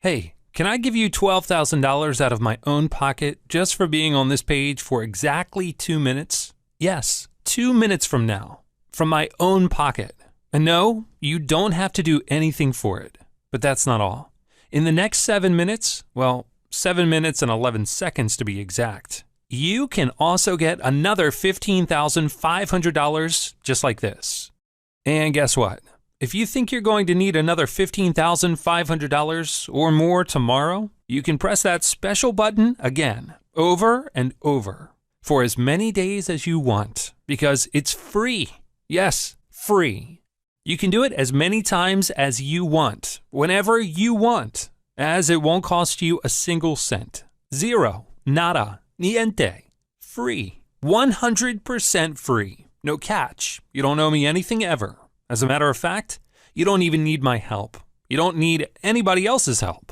Hey, can I give you $12,000 out of my own pocket just for being on this page for exactly 2 minutes? Yes, 2 minutes from now, from my own pocket. And no, you don't have to do anything for it. But that's not all. In the next 7 minutes, well, 7 minutes and 11 seconds to be exact, you can also get another $15,500 just like this. And guess what? If you think you're going to need another $15,500 or more tomorrow, you can press that special button again, over and over, for as many days as you want, because it's free. Yes, free. You can do it as many times as you want, whenever you want, as it won't cost you a single cent. Zero, nada, niente. Free. 100% free. No catch. You don't owe me anything ever. As a matter of fact, you don't even need my help. You don't need anybody else's help.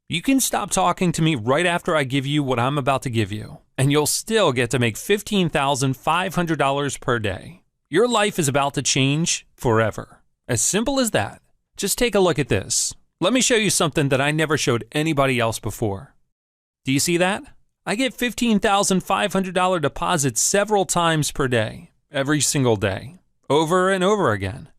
You can stop talking to me right after I give you what I'm about to give you, and you'll still get to make $15,500 per day. Your life is about to change forever. As simple as that. Just take a look at this. Let me show you something that I never showed anybody else before. Do you see that? I get $15,500 deposits several times per day, every single day, over and over again.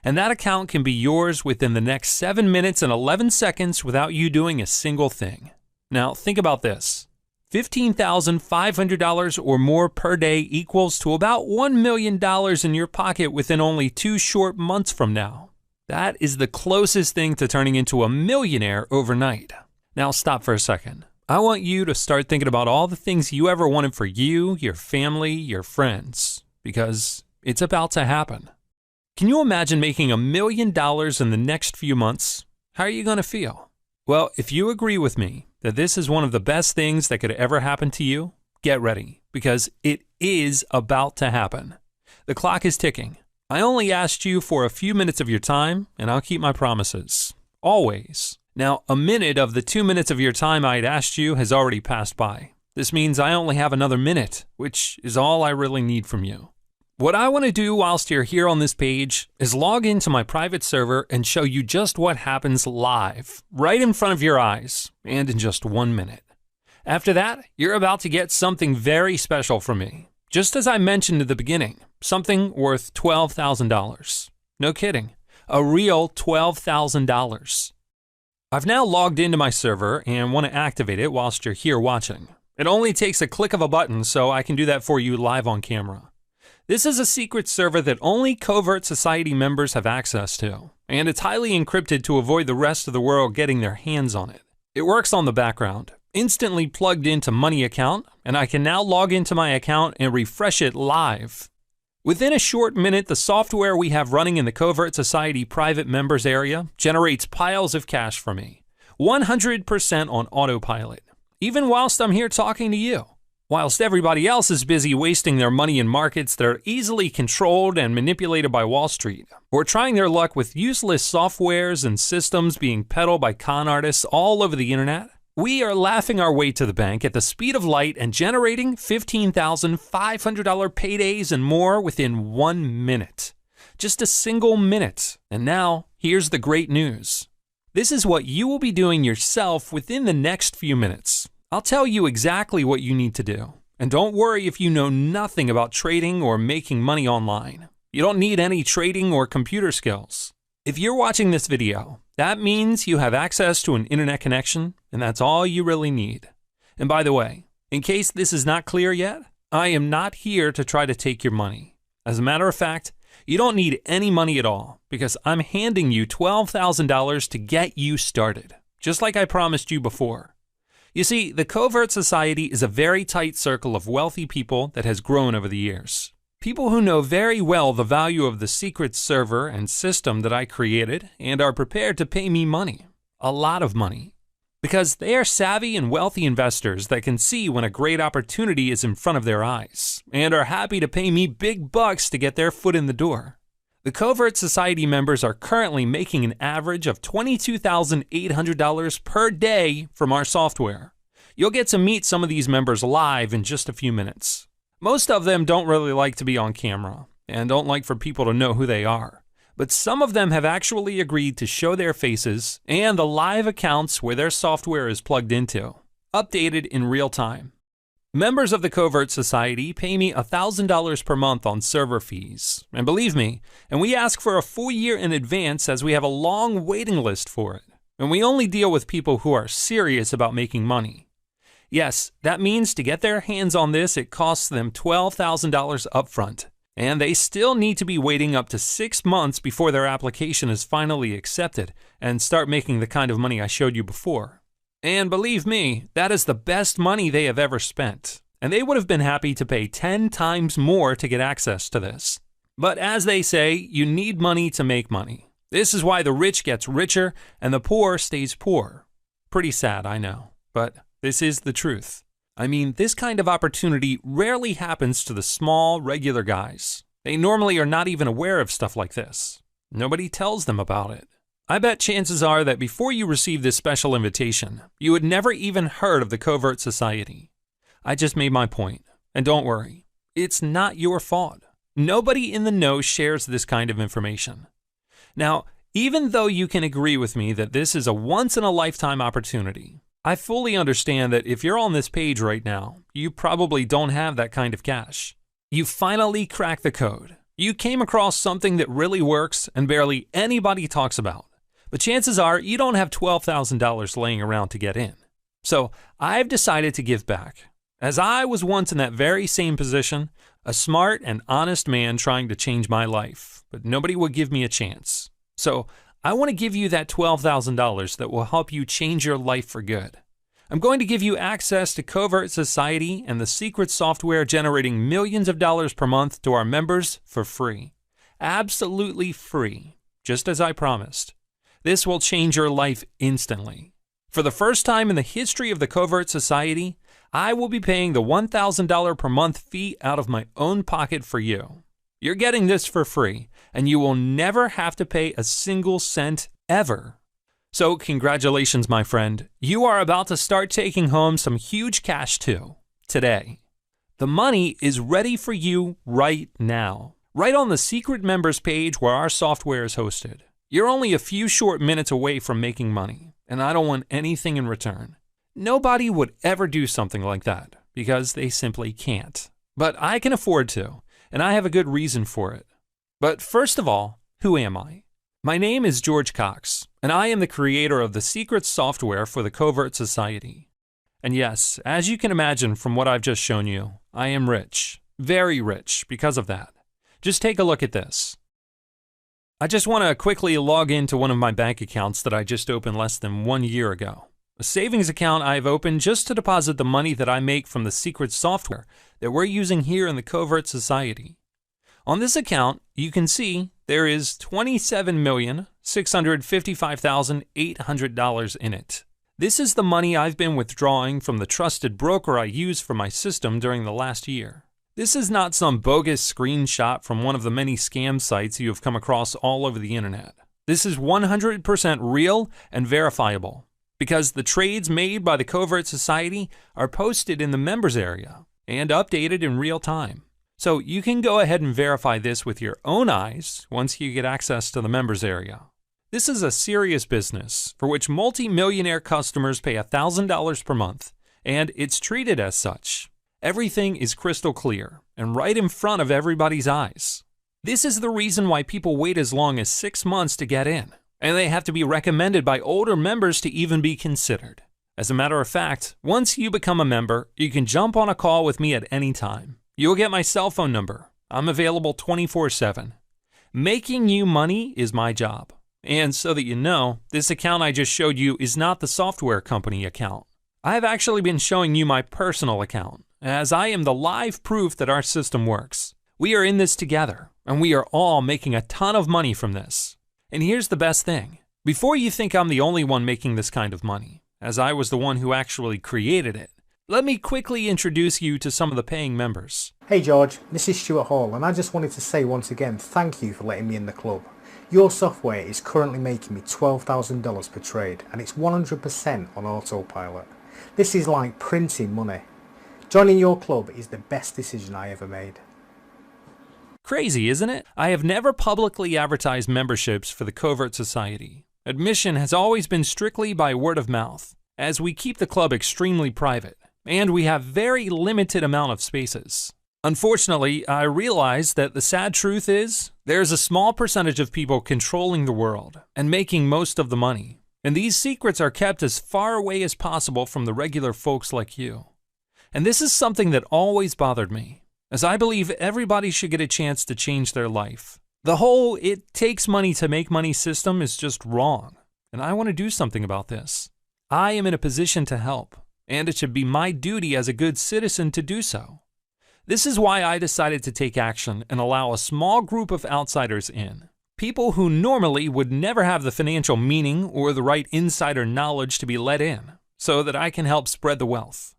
And that account can be yours within the next 7 minutes and 11 seconds without you doing a single thing. Now, think about this. $15,500 or more per day equals to about $1 million in your pocket within only 2 short months from now. That is the closest thing to turning into a millionaire overnight. Now, stop for a second. I want you to start thinking about all the things you ever wanted for you, your family, your friends, because it's about to happen. Can you imagine making $1 million in the next few months? How are you going to feel? Well, if you agree with me that this is one of the best things that could ever happen to you, get ready, because it is about to happen. The clock is ticking. I only asked you for a few minutes of your time, and I'll keep my promises. Always. Now, a minute of the 2 minutes of your time I had asked you has already passed by. This means I only have another minute, which is all I really need from you. What I want to do whilst you're here on this page is log into my private server and show you just what happens live, right in front of your eyes, and in just 1 minute. After that, you're about to get something very special from me. Just as I mentioned at the beginning, something worth $12,000. No kidding, a real $12,000. I've now logged into my server and want to activate it whilst you're here watching. It only takes a click of a button, so I can do that for you live on camera. This is a secret server that only Covert Society members have access to, and it's highly encrypted to avoid the rest of the world getting their hands on it. It works on the background, instantly plugged into Money account, and I can now log into my account and refresh it live. Within a short minute, the software we have running in the Covert Society private members area generates piles of cash for me, 100% on autopilot, even whilst I'm here talking to you. Whilst everybody else is busy wasting their money in markets that are easily controlled and manipulated by Wall Street, or trying their luck with useless softwares and systems being peddled by con artists all over the internet, we are laughing our way to the bank at the speed of light and generating $15,500 paydays and more within 1 minute. Just a single minute. And now, here's the great news. This is what you will be doing yourself within the next few minutes. I'll tell you exactly what you need to do. And don't worry if you know nothing about trading or making money online. You don't need any trading or computer skills. If you're watching this video, that means you have access to an internet connection, and that's all you really need. And by the way, in case this is not clear yet, I am not here to try to take your money. As a matter of fact, you don't need any money at all, because I'm handing you $12,000 to get you started, just like I promised you before. You see, the Covert Society is a very tight circle of wealthy people that has grown over the years. People who know very well the value of the secret server and system that I created and are prepared to pay me money, a lot of money, because they are savvy and wealthy investors that can see when a great opportunity is in front of their eyes and are happy to pay me big bucks to get their foot in the door. The Covert Society members are currently making an average of $22,800 per day from our software. You'll get to meet some of these members live in just a few minutes. Most of them don't really like to be on camera and don't like for people to know who they are. but some of them have actually agreed to show their faces and the live accounts where their software is plugged into, updated in real time. Members of the Covert Society pay me $1,000 per month on server fees, and believe me, and we ask for a full year in advance as we have a long waiting list for it, and we only deal with people who are serious about making money. Yes, that means to get their hands on this, it costs them $12,000 upfront, and they still need to be waiting up to 6 months before their application is finally accepted and start making the kind of money I showed you before. And believe me, that is the best money they have ever spent, and they would have been happy to pay 10 times more to get access to this. But as they say, you need money to make money. This is why the rich gets richer and the poor stays poor. Pretty sad, I know, but this is the truth. I mean, this kind of opportunity rarely happens to the small, regular guys. They normally are not even aware of stuff like this. Nobody tells them about it. I bet chances are that before you received this special invitation, you had never even heard of the Covert Society. I just made my point, and don't worry, it's not your fault. Nobody in the know shares this kind of information. Now, even though you can agree with me that this is a once-in-a-lifetime opportunity, I fully understand that if you're on this page right now, you probably don't have that kind of cash. You finally cracked the code. You came across something that really works and barely anybody talks about. But chances are you don't have $12,000 laying around to get in. So I've decided to give back. As I was once in that very same position, a smart and honest man trying to change my life, but nobody would give me a chance. So I want to give you that $12,000 that will help you change your life for good. I'm going to give you access to Covert Society and the secret software generating millions of dollars per month to our members for free. Absolutely free, just as I promised. This will change your life instantly. For the first time in the history of the Covert Society, I will be paying the $1,000 per month fee out of my own pocket for you. You're getting this for free, and you will never have to pay a single cent ever. So congratulations, my friend. You are about to start taking home some huge cash too, today. The money is ready for you right now, right on the secret members page where our software is hosted. You're only a few short minutes away from making money, and I don't want anything in return. Nobody would ever do something like that, because they simply can't. But I can afford to, and I have a good reason for it. But first of all, who am I? My name is George Cox, and I am the creator of the secret software for the Covert Society. And yes, as you can imagine from what I've just shown you, I am rich, very rich because of that. Just take a look at this. I just want to quickly log into one of my bank accounts that I just opened less than 1 year ago. A savings account I've opened just to deposit the money that I make from the secret software that we're using here in the Covert Society. On this account, you can see there is $27,655,800 in it. This is the money I've been withdrawing from the trusted broker I use for my system during the last year. This is not some bogus screenshot from one of the many scam sites you have come across all over the internet. This is 100% real and verifiable, because the trades made by the Covert Society are posted in the members area and updated in real time. So you can go ahead and verify this with your own eyes once you get access to the members area. This is a serious business for which multi-millionaire customers pay $1,000 per month, and it's treated as such. Everything is crystal clear and right in front of everybody's eyes. This is the reason why people wait as long as 6 months to get in, and they have to be recommended by older members to even be considered. As a matter of fact, once you become a member, you can jump on a call with me at any time. You'll get my cell phone number. I'm available 24/7. Making you money is my job. And so that you know, this account I just showed you is not the software company account. I've actually been showing you my personal account, as I am the live proof that our system works. We are in this together, and we are all making a ton of money from this. And here's the best thing. Before you think I'm the only one making this kind of money, as I was the one who actually created it, let me quickly introduce you to some of the paying members. Hey George, this is Stuart Hall, and I just wanted to say once again thank you for letting me in the club. Your software is currently making me $12,000 per trade, and it's 100% on autopilot. This is like printing money. Joining your club is the best decision I ever made. Crazy, isn't it? I have never publicly advertised memberships for the Covert Society. Admission has always been strictly by word of mouth, as we keep the club extremely private, and we have very limited amount of spaces. Unfortunately, I realize that the sad truth is, there's a small percentage of people controlling the world and making most of the money, and these secrets are kept as far away as possible from the regular folks like you. And this is something that always bothered me, as I believe everybody should get a chance to change their life. The whole "it takes money to make money" system is just wrong, and I want to do something about this. I am in a position to help, and it should be my duty as a good citizen to do so. This is why I decided to take action and allow a small group of outsiders in. People who normally would never have the financial meaning or the right insider knowledge to be let in, so that I can help spread the wealth.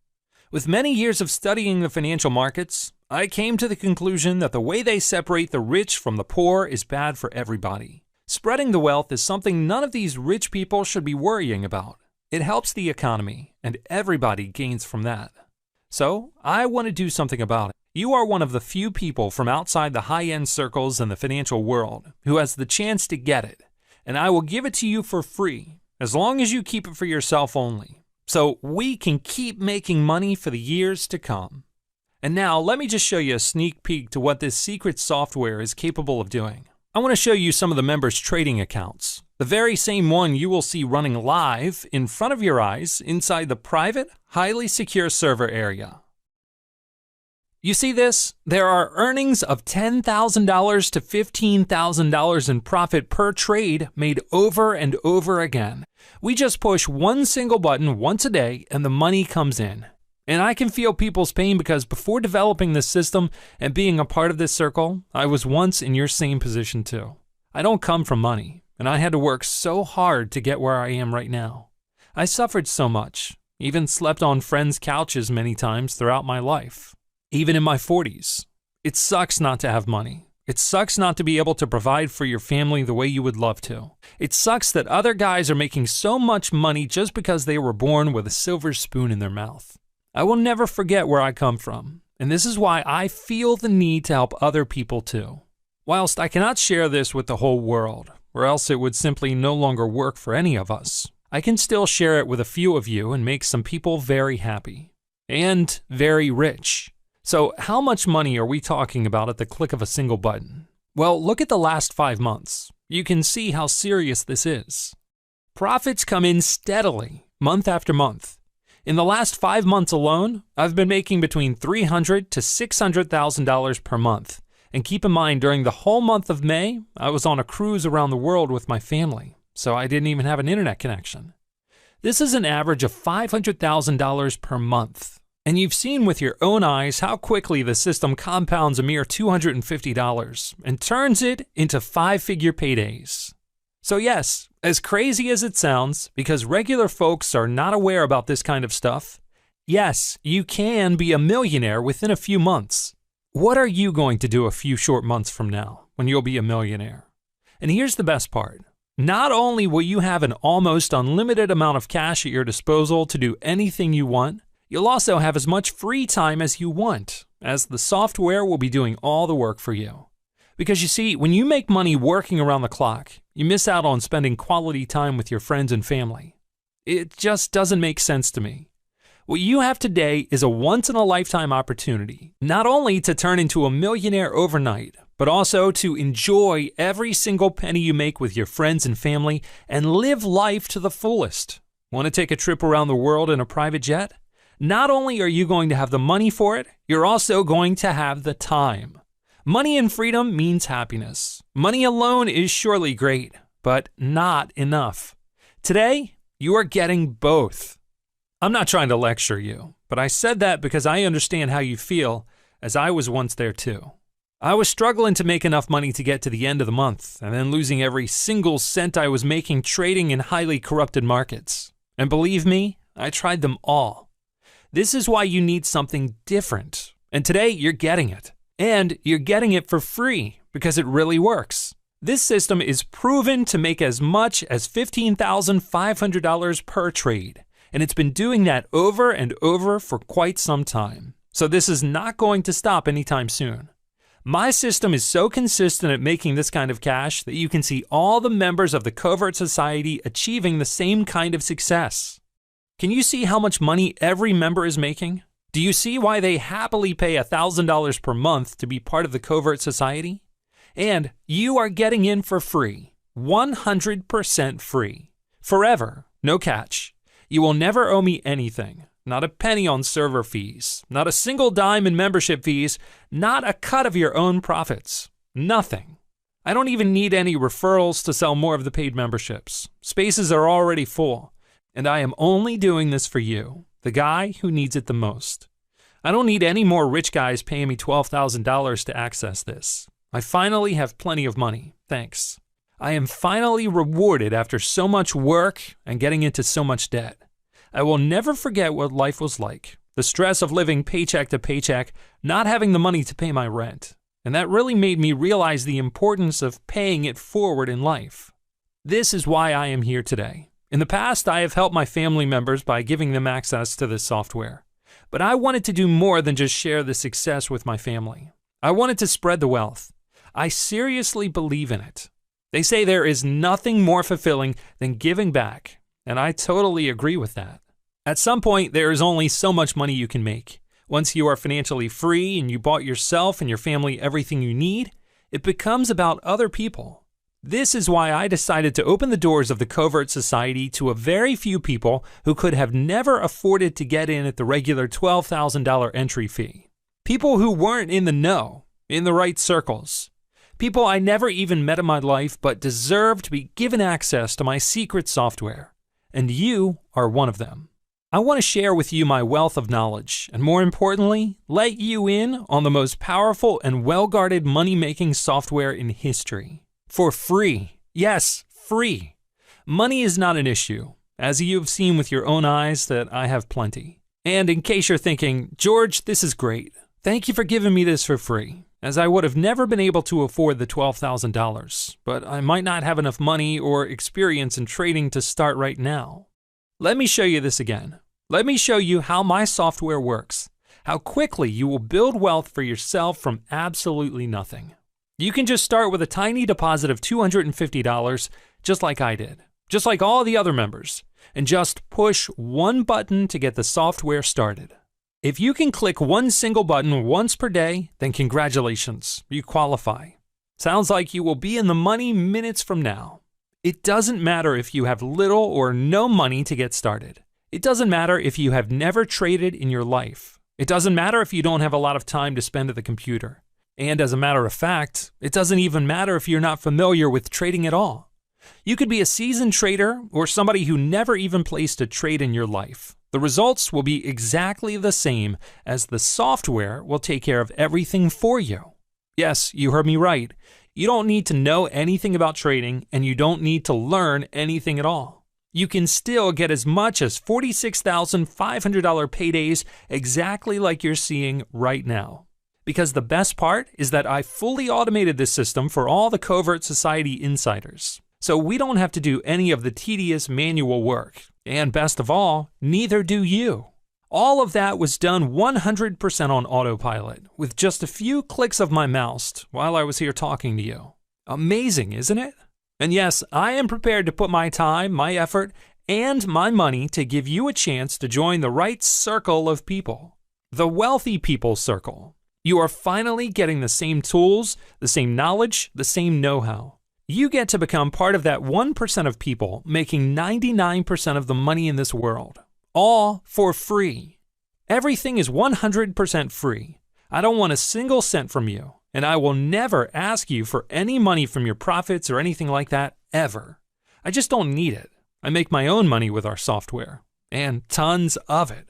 With many years of studying the financial markets, I came to the conclusion that the way they separate the rich from the poor is bad for everybody. Spreading the wealth is something none of these rich people should be worrying about. It helps the economy, and everybody gains from that. So, I want to do something about it. You are one of the few people from outside the high-end circles in the financial world who has the chance to get it, and I will give it to you for free, as long as you keep it for yourself only, so we can keep making money for the years to come. And now, let me just show you a sneak peek to what this secret software is capable of doing. I want to show you some of the members' trading accounts, the very same one you will see running live in front of your eyes inside the private, highly secure server area. You see this? There are earnings of $10,000 to $15,000 in profit per trade made over and over again. We just push one single button once a day and the money comes in. And I can feel people's pain because before developing this system and being a part of this circle, I was once in your same position too. I don't come from money, and I had to work so hard to get where I am right now. I suffered so much, even slept on friends' couches many times throughout my life. Even in my 40s. It sucks not to have money. It sucks not to be able to provide for your family the way you would love to. It sucks that other guys are making so much money just because they were born with a silver spoon in their mouth. I will never forget where I come from, and this is why I feel the need to help other people too. Whilst I cannot share this with the whole world, or else it would simply no longer work for any of us, I can still share it with a few of you and make some people very happy. And very rich. So how much money are we talking about at the click of a single button? Well, look at the last 5 months. You can see how serious this is. Profits come in steadily, month after month. In the last 5 months alone, I've been making between $300,000 to $600,000 per month. And keep in mind, during the whole month of May, I was on a cruise around the world with my family, so I didn't even have an internet connection. This is an average of $500,000 per month. And you've seen with your own eyes how quickly the system compounds a mere $250 and turns it into 5-figure paydays. So yes, as crazy as it sounds, because regular folks are not aware about this kind of stuff, yes, you can be a millionaire within a few months. What are you going to do a few short months from now when you'll be a millionaire? And here's the best part. Not only will you have an almost unlimited amount of cash at your disposal to do anything you want, you'll also have as much free time as you want, as the software will be doing all the work for you. Because you see, when you make money working around the clock, you miss out on spending quality time with your friends and family. It just doesn't make sense to me. What you have today is a once-in-a-lifetime opportunity, not only to turn into a millionaire overnight, but also to enjoy every single penny you make with your friends and family and live life to the fullest. Want to take a trip around the world in a private jet? Not only are you going to have the money for it, you're also going to have the time. Money and freedom means happiness. Money alone is surely great, but not enough. Today, you are getting both. I'm not trying to lecture you, but I said that because I understand how you feel, as I was once there too. I was struggling to make enough money to get to the end of the month, and then losing every single cent I was making trading in highly corrupted markets. And believe me, I tried them all. This is why you need something different, and today you're getting it. And you're getting it for free, because it really works. This system is proven to make as much as $15,500 per trade, and it's been doing that over and over for quite some time. So this is not going to stop anytime soon. My system is so consistent at making this kind of cash that you can see all the members of the Covert Society achieving the same kind of success. Can you see how much money every member is making? Do you see why they happily pay $1,000 per month to be part of the Covert Society? And you are getting in for free, 100% free, forever, no catch. You will never owe me anything. Not a penny on server fees, not a single dime in membership fees, not a cut of your own profits. Nothing. I don't even need any referrals to sell more of the paid memberships. Spaces are already full, and I am only doing this for you, the guy who needs it the most. I don't need any more rich guys paying me $12,000 to access this. I finally have plenty of money, thanks. I am finally rewarded after so much work and getting into so much debt. I will never forget what life was like, the stress of living paycheck to paycheck, not having the money to pay my rent. And that really made me realize the importance of paying it forward in life. This is why I am here today. In the past, I have helped my family members by giving them access to this software. But I wanted to do more than just share the success with my family. I wanted to spread the wealth. I seriously believe in it. They say there is nothing more fulfilling than giving back, and I totally agree with that. At some point, there is only so much money you can make. Once you are financially free and you bought yourself and your family everything you need, it becomes about other people. This is why I decided to open the doors of the Covert Society to a very few people who could have never afforded to get in at the regular $12,000 entry fee. People who weren't in the know, in the right circles. People I never even met in my life but deserve to be given access to my secret software. And you are one of them. I want to share with you my wealth of knowledge, and more importantly, let you in on the most powerful and well-guarded money-making software in history. For free. Yes, free. Money is not an issue, as you've seen with your own eyes that I have plenty. And in case you're thinking, George, this is great. Thank you for giving me this for free, as I would have never been able to afford the $12,000, but I might not have enough money or experience in trading to start right now. Let me show you this again. Let me show you how my software works, how quickly you will build wealth for yourself from absolutely nothing. You can just start with a tiny deposit of $250, just like I did, just like all the other members, and just push one button to get the software started. If you can click one single button once per day, then congratulations, you qualify. Sounds like you will be in the money minutes from now. It doesn't matter if you have little or no money to get started. It doesn't matter if you have never traded in your life. It doesn't matter if you don't have a lot of time to spend at the computer. And as a matter of fact, it doesn't even matter if you're not familiar with trading at all. You could be a seasoned trader or somebody who never even placed a trade in your life. The results will be exactly the same, as the software will take care of everything for you. Yes, you heard me right. You don't need to know anything about trading, and you don't need to learn anything at all. You can still get as much as $46,500 paydays exactly like you're seeing right now. Because the best part is that I fully automated this system for all the Covert Society insiders. So we don't have to do any of the tedious manual work. And best of all, neither do you. All of that was done 100% on autopilot, with just a few clicks of my mouse while I was here talking to you. Amazing, isn't it? And yes, I am prepared to put my time, my effort, and my money to give you a chance to join the right circle of people. The wealthy people circle. You are finally getting the same tools, the same knowledge, the same know-how. You get to become part of that 1% of people making 99% of the money in this world. All for free. Everything is 100% free. I don't want a single cent from you. And I will never ask you for any money from your profits or anything like that, ever. I just don't need it. I make my own money with our software, and tons of it.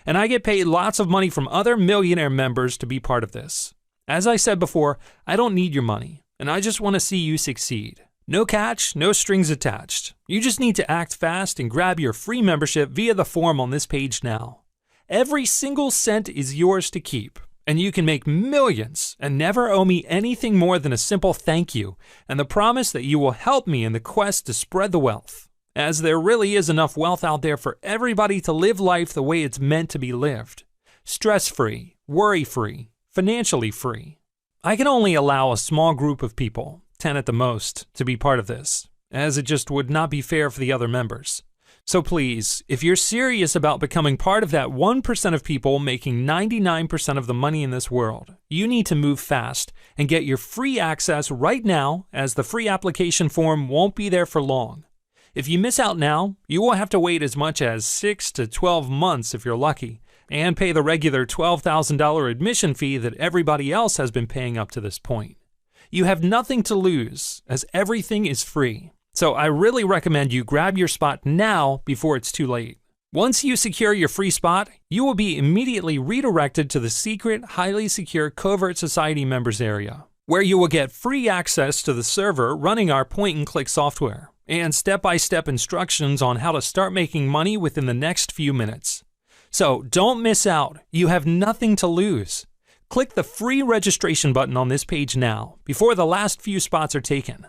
And I get paid lots of money from other Millionaire members to be part of this. As I said before, I don't need your money, and I just want to see you succeed. No catch, no strings attached. You just need to act fast and grab your free membership via the form on this page now. Every single cent is yours to keep. And you can make millions and never owe me anything more than a simple thank you and the promise that you will help me in the quest to spread the wealth, as there really is enough wealth out there for everybody to live life the way it's meant to be lived. Stress-free, worry-free, financially free. I can only allow a small group of people, 10 at the most, to be part of this, as it just would not be fair for the other members. So please, if you're serious about becoming part of that 1% of people making 99% of the money in this world, you need to move fast and get your free access right now, as the free application form won't be there for long. If you miss out now, you will have to wait as much as 6 to 12 months if you're lucky, and pay the regular $12,000 admission fee that everybody else has been paying up to this point. You have nothing to lose, as everything is free. So I really recommend you grab your spot now before it's too late. Once you secure your free spot, you will be immediately redirected to the secret, highly secure Covert Society members area, where you will get free access to the server running our point-and-click software, and step-by-step instructions on how to start making money within the next few minutes. So don't miss out. You have nothing to lose. Click the free registration button on this page now, before the last few spots are taken.